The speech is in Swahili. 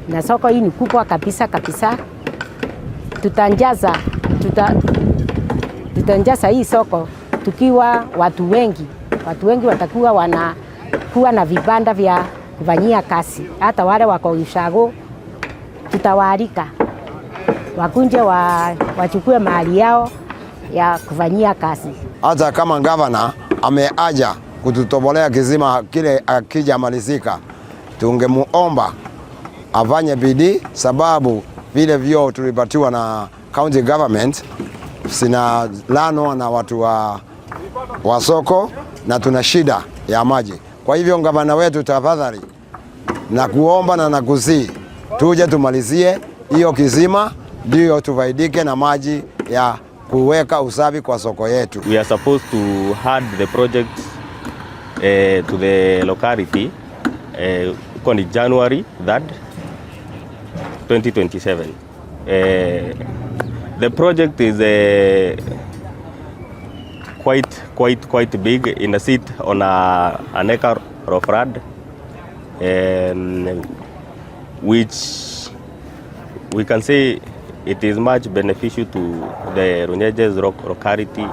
na soko hii ni kubwa kabisa kabisa. Tutanjaza hii soko tukiwa watu wengi. Watu wengi watakuwa wanakuwa na vibanda vya kufanyia kazi. Hata wale wako ushago tutawaalika wakunje wachukue mahali yao ya kufanyia kazi. Hata kama gavana ameaja kututobolea kizima kile akijamalizika, tungemuomba afanye bidii, sababu vile vyoo tulipatiwa na county government sina lano na watu wa soko na tuna shida ya maji. Kwa hivyo gavana wetu, tafadhali na kuomba na nakusi tuje tumalizie hiyo kizima, ndio tufaidike na maji ya kuweka usafi kwa soko yetu. We are supposed to hand the project to the locality on January 3rd, 2027. The project is quite big, in a sit on an acre of land, which we can say it is much beneficial to the Runyeges locality